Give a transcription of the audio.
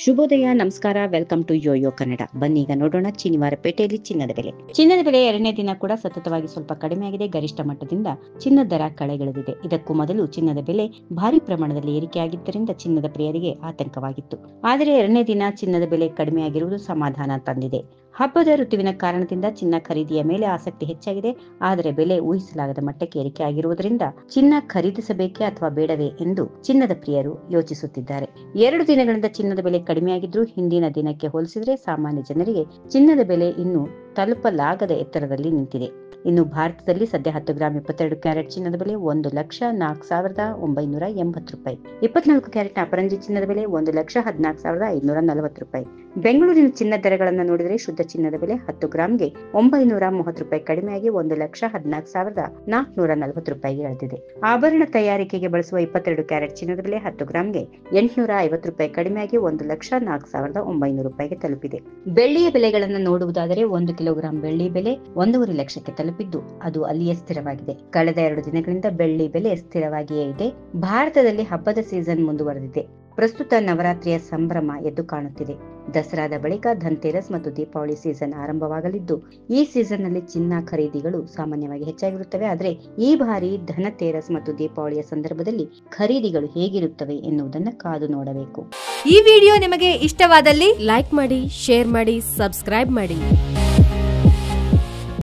ಶುಭೋದಯ, ನಮಸ್ಕಾರ. Welcome to Yoyo Kannada. ಬನ್ನಿ ಈಗ ನೋಡೋಣ ಶನಿವಾರಪೇಟೆಯಲ್ಲಿ ಚಿನ್ನದ ಬೆಲೆ. ಚಿನ್ನದ ಬೆಲೆ ಎರಡನೇ ದಿನ ಕೂಡ ಸತತವಾಗಿ ಸ್ವಲ್ಪ ಕಡಿಮೆಯಾಗಿದೆ. ಗರಿಷ್ಠ ಮಟ್ಟದಿಂದ ಚಿನ್ನದ ದರ ಕೆಳಗಿಳಿದಿದೆ. ಇದಕ್ಕೂ ಮೊದಲು ಚಿನ್ನದ ಬೆಲೆ ಭಾರಿ ಪ್ರಮಾಣದಲ್ಲಿ ಏರಿಕೆಯಾಗಿದ್ದರಿಂದ ಚಿನ್ನದ ಪ್ರಿಯರಿಗೆ ಆತಂಕವಾಗಿತ್ತು. ಆದರೆ ಎರಡನೇ ದಿನ ಚಿನ್ನದ ಬೆಲೆ ಕಡಿಮೆಯಾಗಿರುವುದು ಸಮಾಧಾನ ತಂದಿದೆ. ಹಬ್ಬದ ಋತುವಿನ ಕಾರಣದಿಂದ ಚಿನ್ನ ಖರೀದಿಯ ಮೇಲೆ ಆಸಕ್ತಿ ಹೆಚ್ಚಾಗಿದೆ. ಆದರೆ ಬೆಲೆ ಊಹಿಸಲಾಗದ ಮಟ್ಟಕ್ಕೆ ಏರಿಕೆಯಾಗಿರುವುದರಿಂದ ಚಿನ್ನ ಖರೀದಿಸಬೇಕೇ ಅಥವಾ ಬೇಡವೇ ಎಂದು ಚಿನ್ನದ ಪ್ರಿಯರು ಯೋಚಿಸುತ್ತಿದ್ದಾರೆ. 2 ದಿನಗಳಿಂದ ಚಿನ್ನದ ಬೆಲೆ ಕಡಿಮೆಯಾಗಿದ್ರೂ ಹಿಂದಿನ ದಿನಕ್ಕೆ ಹೋಲಿಸಿದರೆ ಸಾಮಾನ್ಯ ಜನರಿಗೆ ಚಿನ್ನದ ಬೆಲೆ ಇನ್ನೂ ತಲುಪಲಾಗದ ಎತ್ತರದಲ್ಲಿ ನಿಂತಿದೆ. ಇನ್ನು ಭಾರತದಲ್ಲಿ ಸದ್ಯ 10 ಗ್ರಾಂ 22 ಕ್ಯಾರೆಟ್ ಚಿನ್ನದ ಬೆಲೆ 1,04,980 ರೂಪಾಯಿ. 24 ಕ್ಯಾರೆಟ್ನ ಅಪರಂಜಿ ಚಿನ್ನದ ಬೆಲೆ 1,14,540 ರೂಪಾಯಿ. ಬೆಂಗಳೂರಿನ ಚಿನ್ನದ ದರಗಳನ್ನು ನೋಡಿದರೆ ಶುದ್ಧ ಚಿನ್ನದ ಬೆಲೆ 10 ಗ್ರಾಂಗೆ 930 ರೂಪಾಯಿ ಕಡಿಮೆಯಾಗಿ 1,14,440 ರೂಪಾಯಿಗೆ ಇಳಿದಿದೆ. ಆಭರಣ ತಯಾರಿಕೆಗೆ ಬಳಸುವ 22 ಕ್ಯಾರೆಟ್ ಚಿನ್ನದ ಬೆಲೆ 10 ಗ್ರಾಂಗೆ 850 ರೂಪಾಯಿ ಕಡಿಮೆಯಾಗಿ 1,04,900 ರೂಪಾಯಿಗೆ ತಲುಪಿದೆ. ಬೆಳ್ಳಿಯ ಬೆಲೆಗಳನ್ನು ನೋಡುವುದಾದರೆ 1 ಕಿಲೋಗ್ರಾಂ ಬೆಳ್ಳಿ ಬೆಲೆ 1.5 ಲಕ್ಷಕ್ಕೆ ತಲುಪಿದ್ದು ಅದು ಅಲ್ಲಿಯೇ ಸ್ಥಿರವಾಗಿದೆ. ಕಳೆದ 2 ದಿನಗಳಿಂದ ಬೆಳ್ಳಿ ಬೆಲೆ ಸ್ಥಿರವಾಗಿಯೇ ಇದೆ. ಭಾರತದಲ್ಲಿ ಹಬ್ಬದ ಸೀಸನ್ ಮುಂದುವರೆದಿದೆ. ಪ್ರಸ್ತುತ ನವರಾತ್ರಿಯ ಸಂಭ್ರಮ ಎದ್ದು ಕಾಣುತ್ತಿದೆ. ದಸರಾದ ಬಳಿಕ ಧನ್ತೆರಸ್ ಮತ್ತು ದೀಪಾವಳಿ ಸೀಸನ್ ಆರಂಭವಾಗಲಿದ್ದು, ಈ ಸೀಸನ್ ನಲ್ಲಿ ಚಿನ್ನ ಖರೀದಿಗಳು ಸಾಮಾನ್ಯವಾಗಿ ಹೆಚ್ಚಾಗಿರುತ್ತವೆ. ಆದರೆ ಈ ಬಾರಿ ಧನತೆರಸ್ ಮತ್ತು ದೀಪಾವಳಿಯ ಸಂದರ್ಭದಲ್ಲಿ ಖರೀದಿಗಳು ಹೇಗಿರುತ್ತವೆ ಎನ್ನುವುದನ್ನು ಕಾದು ನೋಡಬೇಕು. ಈ ವಿಡಿಯೋ ನಿಮಗೆ ಇಷ್ಟವಾದಲ್ಲಿ ಲೈಕ್ ಮಾಡಿ, ಶೇರ್ ಮಾಡಿ, ಸಬ್ಸ್ಕ್ರೈಬ್ ಮಾಡಿ.